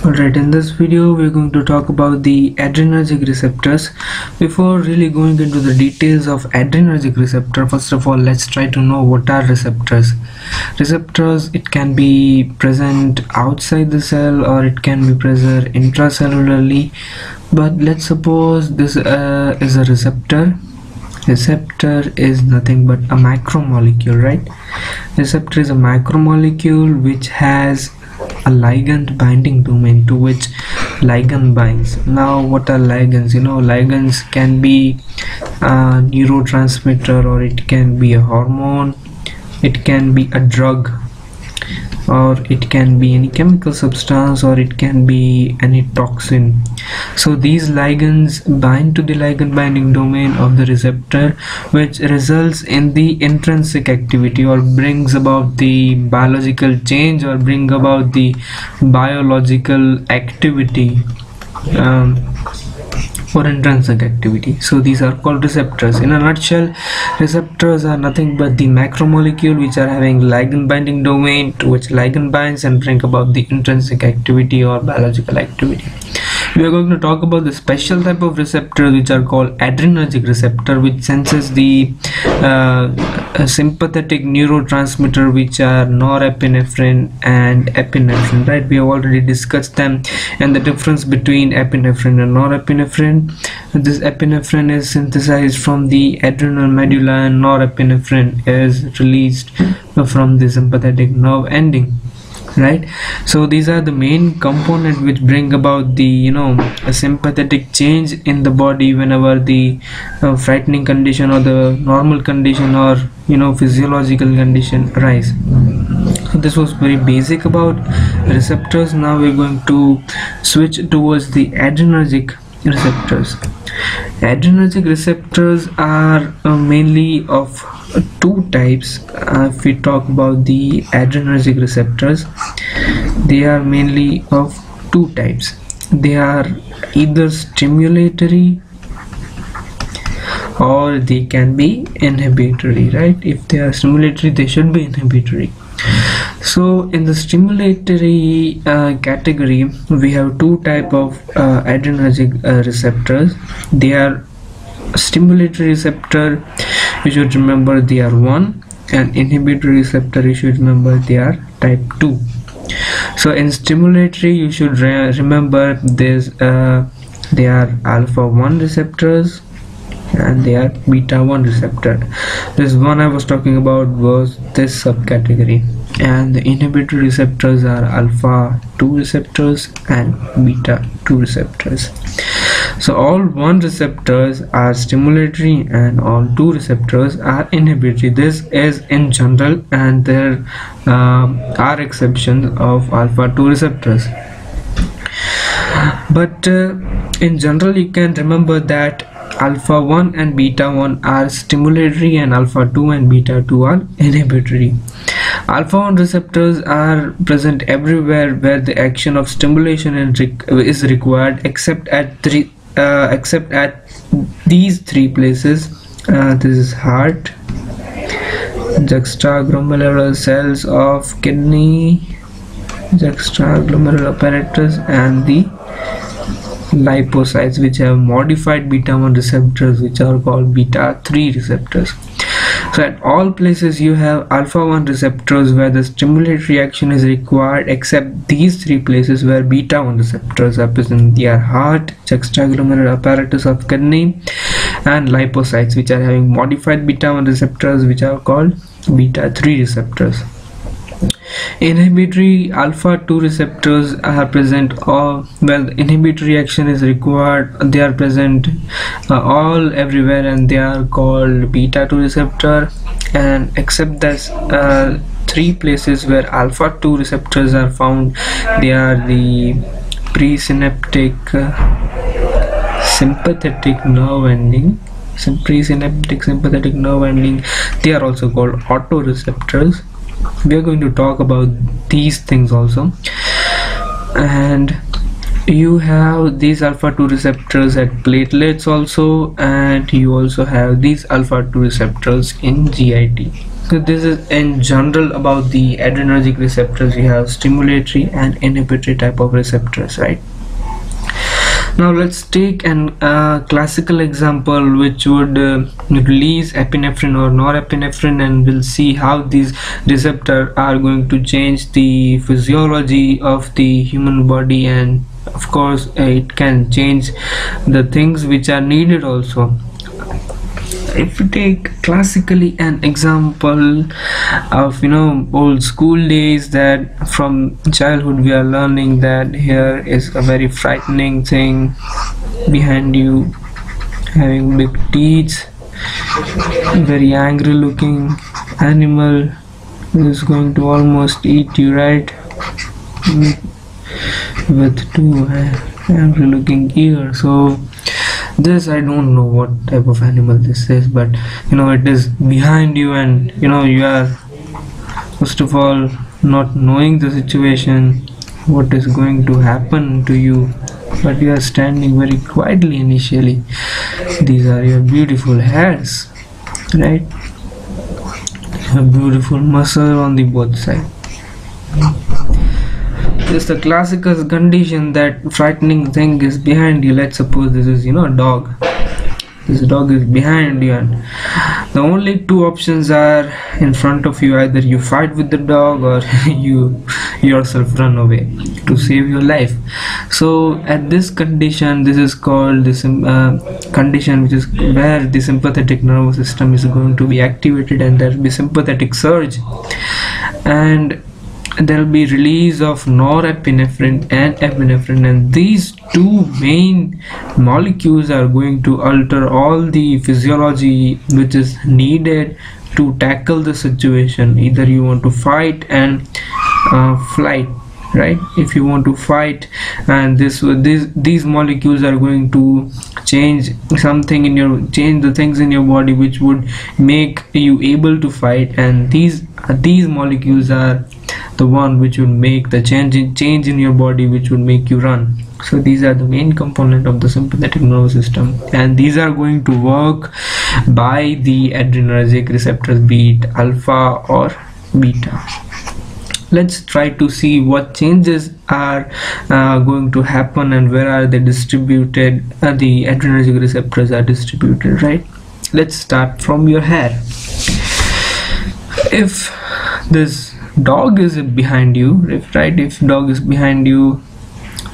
Alright, in this video we're going to talk about the adrenergic receptors. Before really going into the details of adrenergic receptor, first of all let's try to know what are receptors. Receptors, it can be present outside the cell or it can be present intracellularly, but let's suppose this is a receptor. Receptor is nothing but a macromolecule, right? Receptor is a macromolecule which has a ligand binding domain to which ligand binds. Now what are ligands? Ligands can be a neurotransmitter, or it can be a hormone, it can be a drug, or it can be any chemical substance, or it can be any toxin. So these ligands bind to the ligand binding domain of the receptor, which results in the intrinsic activity or brings about the biological change or bring about the biological activity or intrinsic activity. So these are called receptors. In a nutshell, receptors are nothing but the macromolecule which are having ligand binding domain to which ligand binds and bring about the intrinsic activity or biological activity. We are going to talk about the special type of receptors which are called adrenergic receptor, which senses the sympathetic neurotransmitter, which are norepinephrine and epinephrine, right? We have already discussed them and the difference between epinephrine and norepinephrine. This epinephrine is synthesized from the adrenal medulla and norepinephrine is released from the sympathetic nerve ending, right? So these are the main components which bring about the a sympathetic change in the body whenever the frightening condition or the normal condition or physiological condition arise. So this was very basic about receptors. Now we're going to switch towards the adrenergic receptors. Adrenergic receptors are mainly of two types. If we talk about the adrenergic receptors, they are mainly of two types. They are either stimulatory or they can be inhibitory, right? If they are stimulatory, they should be inhibitory. So in the stimulatory category, we have two type of adrenergic receptors. They are stimulatory receptor, you should remember they are 1, and inhibitory receptor, you should remember they are type 2. So in stimulatory, you should remember this they are alpha 1 receptors and they are beta 1 receptor. This one I was talking about was this subcategory, and the inhibitory receptors are alpha 2 receptors and beta 2 receptors. So all 1 receptors are stimulatory and all 2 receptors are inhibitory. This is in general, and there are exceptions of alpha 2 receptors, but in general you can remember that alpha 1 and beta 1 are stimulatory and alpha 2 and beta 2 are inhibitory. Alpha 1 receptors are present everywhere where the action of stimulation is required, except at these three places. This is heart, juxtaglomerular cells of kidney, juxtaglomerular apparatus, and the lipocytes, which have modified beta 1 receptors, which are called beta 3 receptors. So at all places you have alpha 1 receptors where the stimulatory action is required, except these three places where beta 1 receptors are present. They are heart, juxtaglomerular apparatus of kidney, and lipocytes, which are having modified beta 1 receptors, which are called beta 3 receptors. Inhibitory alpha 2 receptors are present where the inhibitory action is required. They are present all everywhere and they are called beta 2 receptor, and except that three places where alpha 2 receptors are found, they are the presynaptic sympathetic nerve ending, presynaptic sympathetic nerve ending. They are also called autoreceptors. We are going to talk about these things also. And you have these alpha 2 receptors at platelets also, and you also have these alpha 2 receptors in GIT. So this is in general about the adrenergic receptors. You have stimulatory and inhibitory type of receptors, right? Now let's take an classical example which would release epinephrine or norepinephrine, and we'll see how these receptors are going to change the physiology of the human body, and of course it can change the things which are needed also. If we take classically an example of old school days, that from childhood we are learning that here is a very frightening thing behind you, having big teeth, very angry looking animal who is going to almost eat you, right? With two angry looking ears. So this, I don't know what type of animal this is, but it is behind you, and you are first of all not knowing the situation, what is going to happen to you, but you are standing very quietly initially. These are your beautiful hairs, right? A beautiful muscle on the both sides. This is the classical condition, that frightening thing is behind you. Let's suppose this is a dog. This dog is behind you, and the only two options are in front of you: either you fight with the dog or you yourself run away to save your life. So at this condition, this is called this condition which is where the sympathetic nervous system is going to be activated, and there will be sympathetic surge, and there will be release of norepinephrine and epinephrine, and these two main molecules are going to alter all the physiology which is needed to tackle the situation. Either you want to fight and flight, right? If you want to fight, and these molecules are going to change something change the things in your body which would make you able to fight, and these molecules are the one which would make the change in your body which would make you run. So these are the main component of the sympathetic nervous system, and these are going to work by the adrenergic receptors, be it alpha or beta. Let's try to see what changes are going to happen and where are they distributed. The adrenergic receptors are distributed, right? Let's start from your hair. If this dog is behind you, if dog is behind you,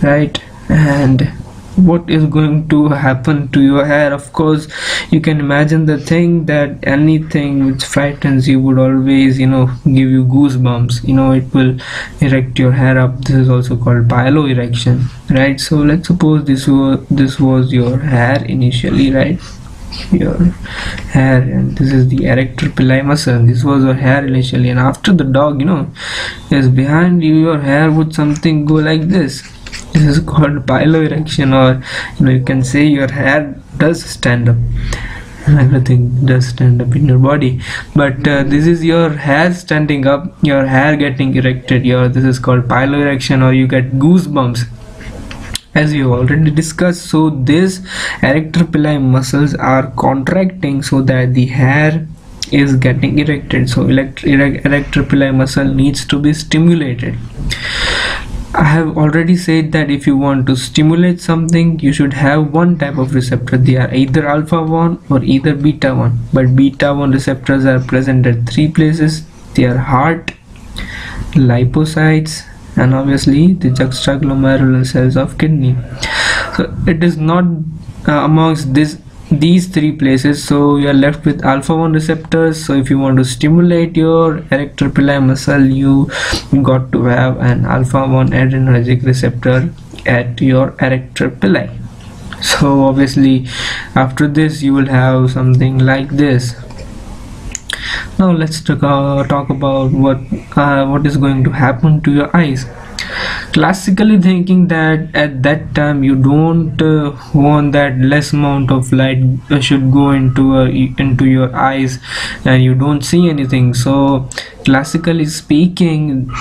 right, and what is going to happen to your hair? Of course, you can imagine the thing that anything which frightens you would always give you goosebumps. It will erect your hair up. This is also called piloerection, right? So let's suppose this was your hair initially, right? Your hair, and this is the erector pili muscle. This was your hair initially, and after the dog is behind you, your hair would something go like this. This is called piloerection, or you can say your hair does stand up. Everything does stand up in your body, but this is your hair standing up, your hair getting erected. This is called piloerection, or you get goosebumps, as you already discussed. So these erector pili muscles are contracting so that the hair is getting erected. So erector pili muscle needs to be stimulated. I have already said that if you want to stimulate something, you should have one type of receptor. They are either alpha 1 or either beta 1, but beta 1 receptors are present at three places. They are heart, lipocytes, and obviously the juxtaglomerular cells of kidney. So it is not amongst these three places, so you are left with alpha 1 receptors. So if you want to stimulate your erector pili muscle, you got to have an alpha 1 adrenergic receptor at your erector pili. So obviously after this you will have something like this. Now let's talk about what is going to happen to your eyes. classically thinking that at that time you don't want that less amount of light should go into your eyes and you don't see anything. So classically speaking,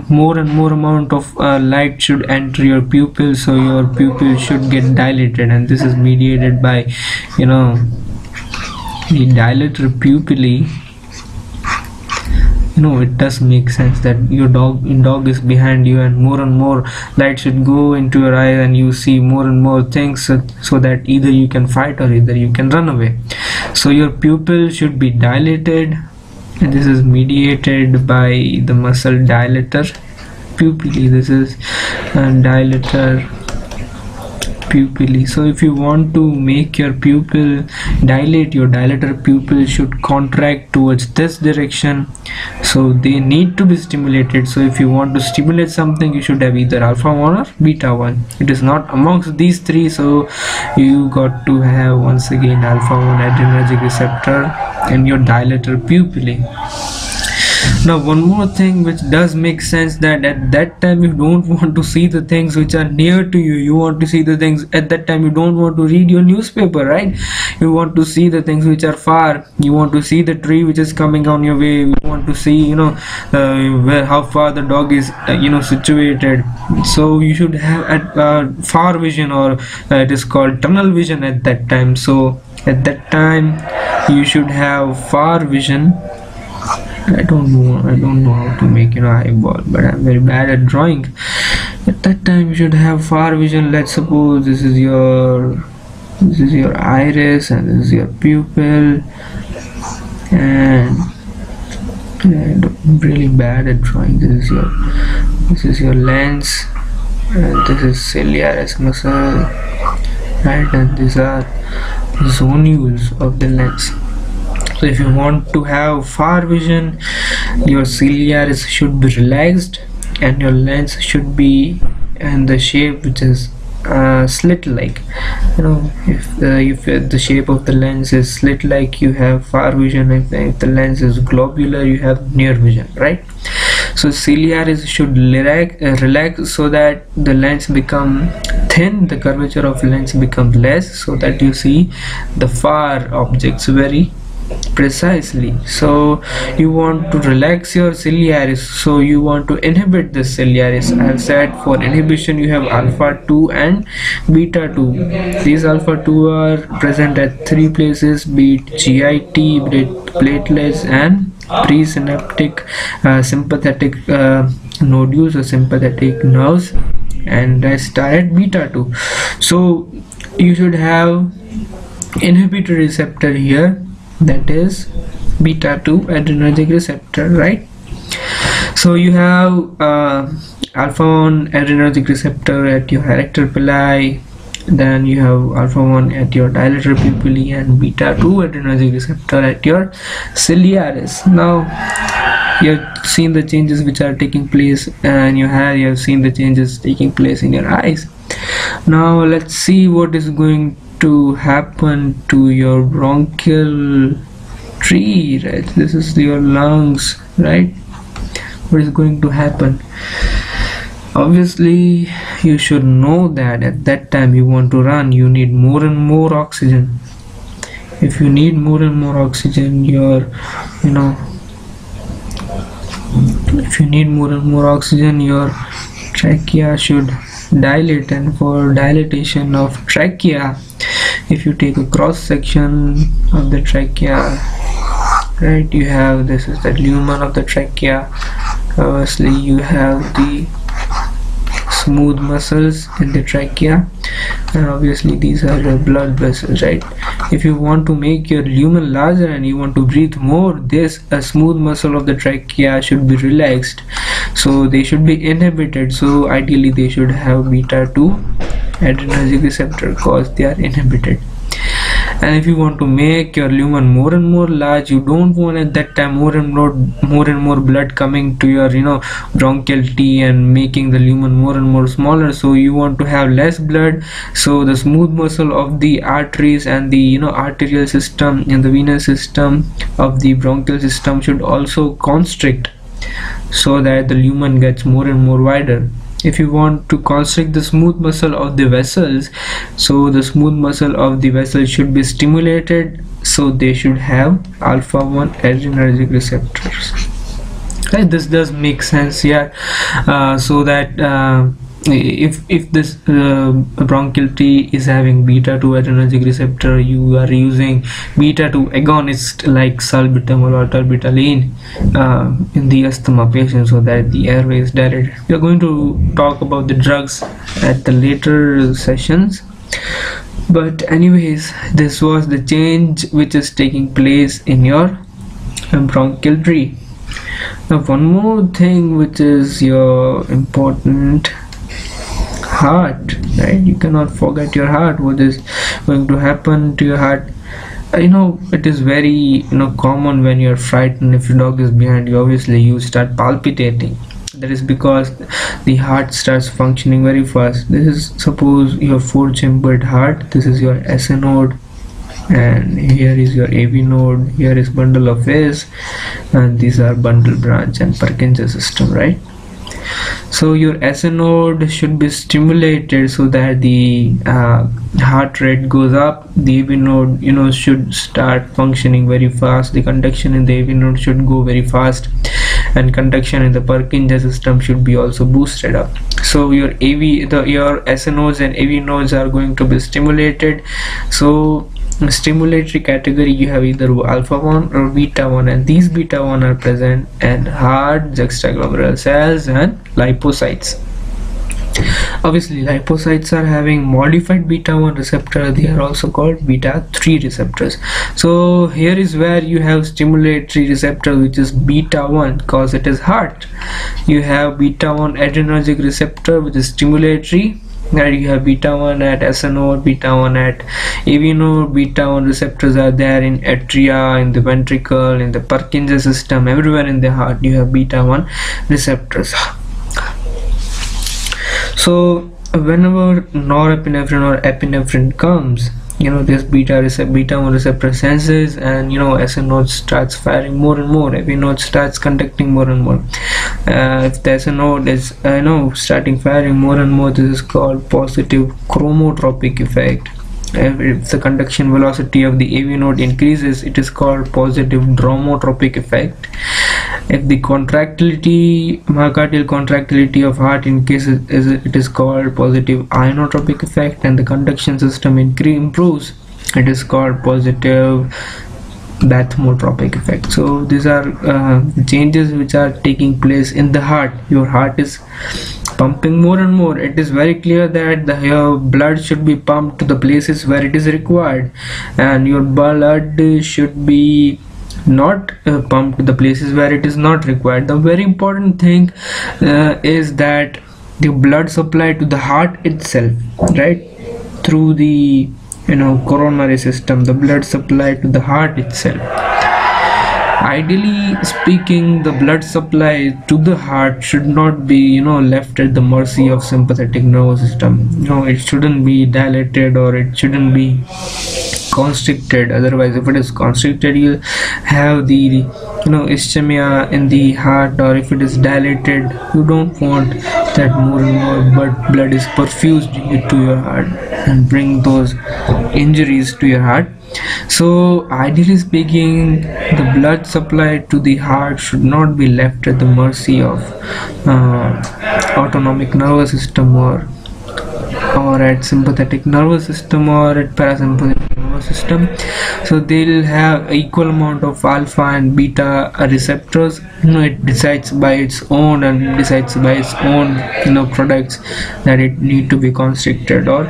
more and more amount of light should enter your pupil, so your pupil should get dilated, and this is mediated by the dilator pupillae. It does make sense that your dog is behind you, and more light should go into your eyes and you see more and more things, so that either you can fight or either you can run away. So your pupil should be dilated, and this is mediated by the muscle dilator pupillae. This is dilator pupillae. So if you want to make your pupil dilate, your dilator pupil should contract towards this direction, so they need to be stimulated. So if you want to stimulate something, you should have either alpha 1 or beta 1. It is not amongst these three, so you got to have once again alpha 1 adrenergic receptor and your dilator pupillae. Now one more thing which does make sense, that at that time you don't want to see the things which are near to you. You want to see the things at that time. You don't want to read your newspaper, right? You want to see the things which are far. You want to see the tree which is coming on your way. You want to see how far the dog is situated. So you should have far vision, or it is called tunnel vision at that time. So at that time you should have far vision. I don't know how to make eyeball, but I'm very bad at drawing. At that time you should have far vision. Let's suppose this is your iris and this is your pupil, and I'm really bad at drawing. This is your lens, and this is ciliaris muscle, right? And these are zonules of the lens. So if you want to have far vision, your ciliaris should be relaxed and your lens should be in the shape which is slit like. If the shape of the lens is slit like, you have far vision. If the lens is globular, you have near vision, right? So ciliaris should relax so that the lens become thin, the curvature of lens becomes less, so that you see the far objects very precisely. So you want to relax your ciliaris, so you want to inhibit the ciliaris. I have said for inhibition you have alpha 2 and beta 2. These alpha 2 are present at three places, be it GIT, be it platelets, and presynaptic sympathetic nodules or sympathetic nerves, and rest are at beta 2. So you should have inhibitory receptor here, that is beta 2 adrenergic receptor, right? So you have alpha 1 adrenergic receptor at your erector pili, then you have alpha 1 at your dilator pupillae, and beta 2 adrenergic receptor at your ciliaris. Now you have seen the changes which are taking place, and you have seen the changes taking place in your eyes. Now let's see what is going to happen to your bronchial tree, right? This is your lungs, right? What is going to happen? Obviously you should know that at that time you want to run, you need more and more oxygen. If you need more and more oxygen, your trachea should dilate, and for dilatation of trachea, if you take a cross section of the trachea, right, you have, this is the lumen of the trachea. Obviously you have the smooth muscles in the trachea, and obviously these are the blood vessels, right? If you want to make your lumen larger and you want to breathe more, a smooth muscle of the trachea should be relaxed, so they should be inhibited. So ideally they should have beta 2 adrenergic receptor because they are inhibited. And if you want to make your lumen more and more large, you don't want at that time more and more blood coming to your bronchial T and making the lumen more and more smaller. So you want to have less blood, so the smooth muscle of the arteries and the arterial system and the venous system of the bronchial system should also constrict, so that the lumen gets more and more wider. if you want to constrict the smooth muscle of the vessels, so the smooth muscle of the vessel should be stimulated, so they should have alpha 1 adrenergic receptors. Right, this does make sense here. So that if this bronchial tree is having beta 2 adrenergic receptor, you are using beta 2 agonist like salbutamol or terbutaline in the asthma patient, so that the airway is dilated. We are going to talk about the drugs at the later sessions, but anyways, this was the change which is taking place in your bronchial tree. Now one more thing which is your important heart, right? You cannot forget your heart. What is going to happen to your heart? It is very common when you're frightened. If your dog is behind you, obviously you start palpitating. That is because the heart starts functioning very fast. This is, suppose your 4-chambered heart. This is your SA node, and here is your AV node, here is bundle of His, and these are bundle branch and Purkinje system, right? So your SA node should be stimulated so that the heart rate goes up. The AV node should start functioning very fast. The conduction in the AV node should go very fast, and conduction in the Purkinje system should be also boosted up. So your SA nodes and AV nodes are going to be stimulated. So stimulatory category, you have either alpha 1 or beta 1, and these beta 1 are present in heart, juxtaglomerular cells and lipocytes. Obviously lipocytes are having modified beta 1 receptor. They are also called beta 3 receptors. So here is where you have stimulatory receptor, which is beta 1, because it is heart. You have beta 1 adrenergic receptor, which is stimulatory. And you have beta 1 at SA node, beta 1 at AV node. Beta 1 receptors are there in atria, in the ventricle, in the Purkinje system, everywhere in the heart you have beta 1 receptors. So whenever norepinephrine or epinephrine comes, this beta 1 receptor senses, and SA node starts firing more and more, AV node starts conducting more and more. If the SA node is starting firing more and more, this is called positive chromotropic effect. If the conduction velocity of the AV node increases, it is called positive dromotropic effect. If the myocardial contractility of heart increases, it is called positive inotropic effect, and the conduction system improves, it is called positive bathymotropic effect. So these are changes which are taking place in the heart. Your heart is pumping more and more. It is very clear that your blood should be pumped to the places where it is required, and your blood should be not pumped to the places where it is not required. The very important thing is that the blood supply to the heart itself, right, through the coronary system, the blood supply to the heart itself. Ideally speaking, the blood supply to the heart should not be left at the mercy of sympathetic nervous system. It shouldn't be dilated, or it shouldn't be constricted. Otherwise, if it is constricted, you have the ischemia in the heart, or if it is dilated, you don't want that more and more blood is perfused to your heart and bring those injuries to your heart. So ideally speaking, the blood supply to the heart should not be left at the mercy of autonomic nervous system, or at sympathetic nervous system, or at parasympathetic nervous system. So they'll have equal amount of alpha and beta receptors. It decides by its own, and decides by its own products that it need to be constricted or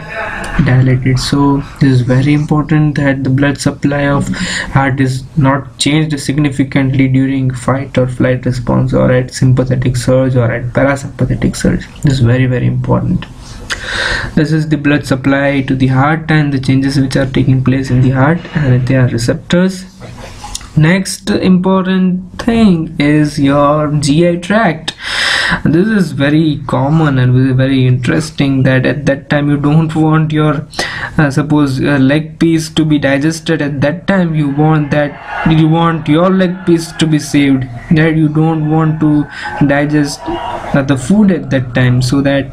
dilated. So this is very important that the blood supply of heart is not changed significantly during fight or flight response, or at sympathetic surge, or at parasympathetic surge. This is very, very important. This is the blood supply to the heart and the changes which are taking place in the heart, and they are receptors. Next important thing is your GI tract. This is very common and very interesting, that at that time you don't want your suppose leg piece to be digested. At that time you want your leg piece to be saved, that you don't want to digest the food at that time, so that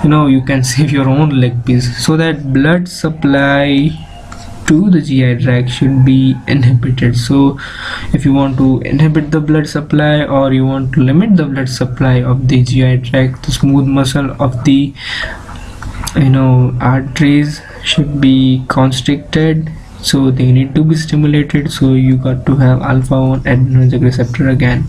you can save your own leg piece. So that blood supply to the GI tract should be inhibited. So if you want to inhibit the blood supply, or you want to limit the blood supply of the GI tract, the smooth muscle of the arteries should be constricted, so they need to be stimulated. So you got to have alpha 1 adrenergic receptor again.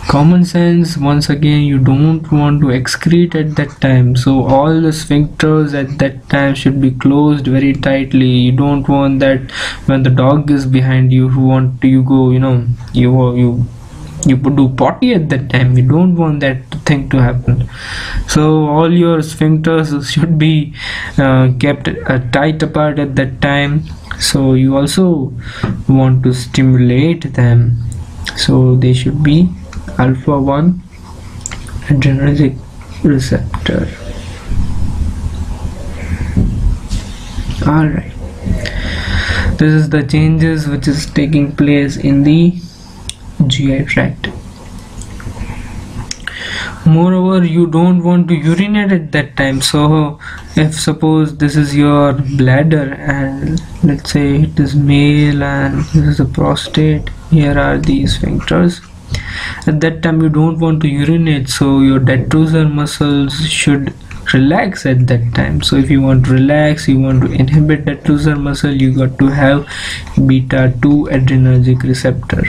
Common sense, once again, you don't want to excrete at that time, so all the sphincters at that time should be closed very tightly. You don't want that when the dog is behind you who want to you go you do potty at that time. You don't want that thing to happen. So all your sphincters should be kept tight apart at that time. So you also want to stimulate them, so they should be alpha 1 adrenergic receptor. Alright, this is the changes which is taking place in the GI tract. Moreover, you don't want to urinate at that time. So if suppose this is your bladder, and let's say it is male and this is a prostate, here are these sphincters. At that time you don't want to urinate, so your detrusor muscles should relax at that time. So if you want to relax, you want to inhibit detrusor muscle, you got to have beta 2 adrenergic receptor.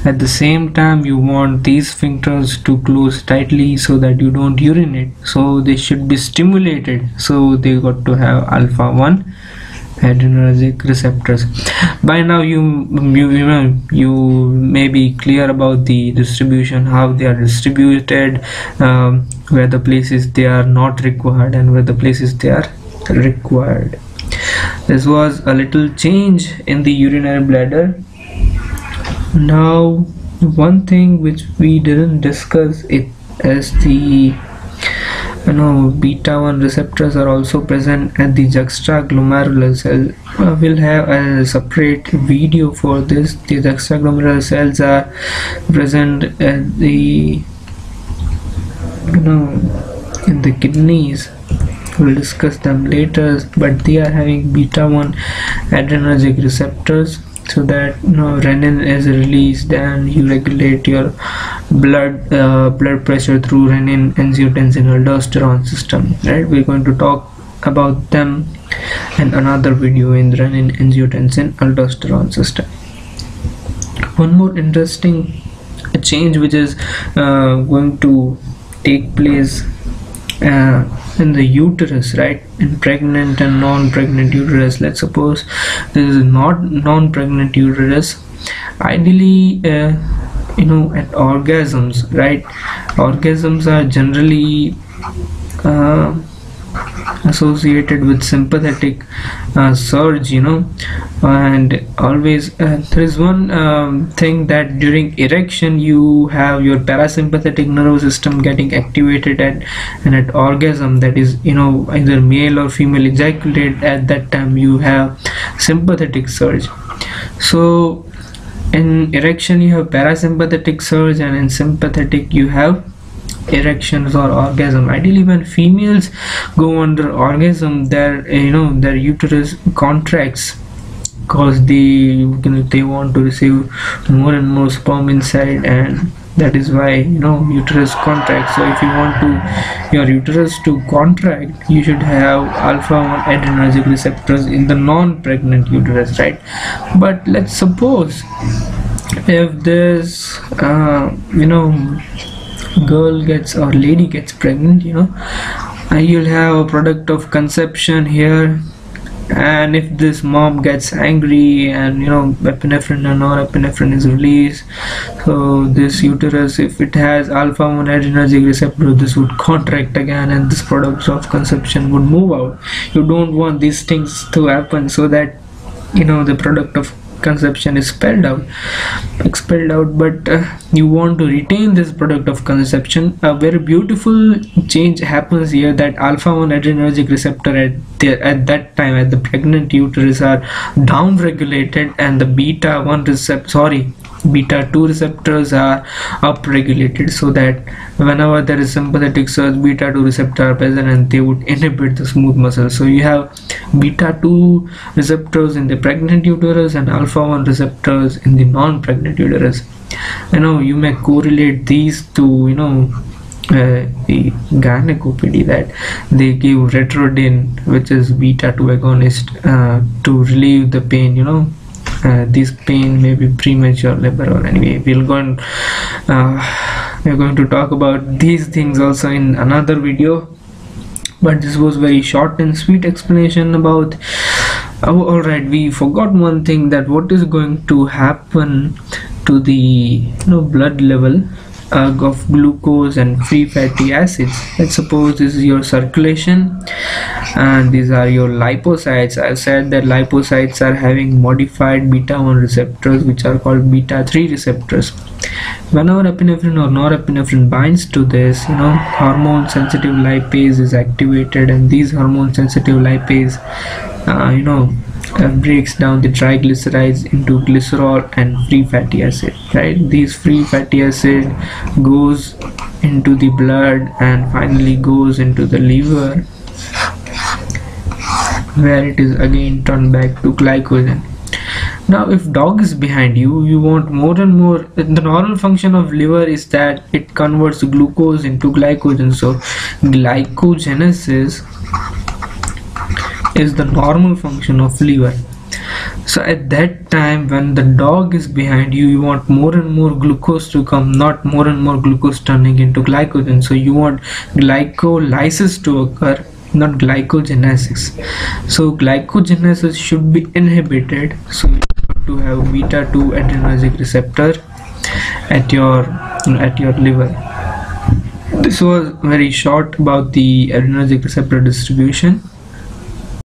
At the same time you want these sphincters to close tightly so that you don't urinate, so they should be stimulated, so they got to have alpha 1 adrenergic receptors. By now you may be clear about the distribution, how they are distributed, where the places they are not required and where the places they are required. This was a little change in the urinary bladder. Now one thing which we didn't discuss it is the beta 1 receptors are also present at the juxtaglomerular cell. We'll have a separate video for this. The juxtaglomerular cells are present at the in the kidneys. We'll discuss them later, but they are having beta 1 adrenergic receptors, so that renin is released and you regulate your blood pressure through renin, angiotensin, aldosterone system, right? We're going to talk about them in another video in the renin, angiotensin, aldosterone system. One more interesting change which is going to take place in the uterus, right? In pregnant and non-pregnant uterus. Let's suppose this is not non-pregnant uterus. Ideally at orgasms, right? Orgasms are generally associated with sympathetic surge, and always there is one thing that during erection you have your parasympathetic nervous system getting activated, and at orgasm, that is either male or female ejaculate, at that time you have sympathetic surge. So in erection you have parasympathetic surge, and in sympathetic you have erections or orgasm. Ideally when females go under orgasm, their uterus contracts, because they want to receive more and more sperm inside, and that is why uterus contracts. So if you want your uterus to contract, you should have alpha 1 adrenergic receptors in the non-pregnant uterus, right? But let's suppose if this girl gets or lady gets pregnant, you'll have a product of conception here, and if this mom gets angry and epinephrine or norepinephrine is released, so this uterus, if it has alpha 1 adrenergic receptor, this would contract again and this product of conception would move out. You don't want these things to happen, so that the product of consumption is expelled out, but you want to retain this product of consumption. A very beautiful change happens here, that alpha 1 adrenergic receptor at that time at the pregnant uterus are down regulated, and the beta 2 receptors are up regulated, so that whenever there is sympathetic surge, beta 2 receptor are present and they would inhibit the smooth muscle. So you have beta 2 receptors in the pregnant uterus and alpha 1 receptors in the non-pregnant uterus. You may correlate these to the gynecopedy, that they give retrodin, which is beta 2 agonist, to relieve the pain. This pain may be premature labor, or anyway we're going to talk about these things also in another video, but this was very short and sweet explanation about alright, we forgot one thing, that what is going to happen to the blood level of glucose and free fatty acids. Let's suppose this is your circulation and these are your lipocytes. I said that lipocytes are having modified beta 1 receptors, which are called beta 3 receptors. Whenever epinephrine or norepinephrine binds to this, hormone sensitive lipase is activated, and these hormone sensitive lipase breaks down the triglycerides into glycerol and free fatty acid, right? These free fatty acid goes into the blood and finally goes into the liver, where it is again turned back to glycogen. Now if dog is behind you, you want more and more. The normal function of liver is that it converts glucose into glycogen, so glycogenesis is the normal function of liver. So at that time, when the dog is behind you, you want more and more glucose to come, not more and more glucose turning into glycogen. So you want glycolysis to occur, not glycogenesis. So glycogenesis should be inhibited, so you have to have beta 2 adrenergic receptor at your liver. This was very short about the adrenergic receptor distribution.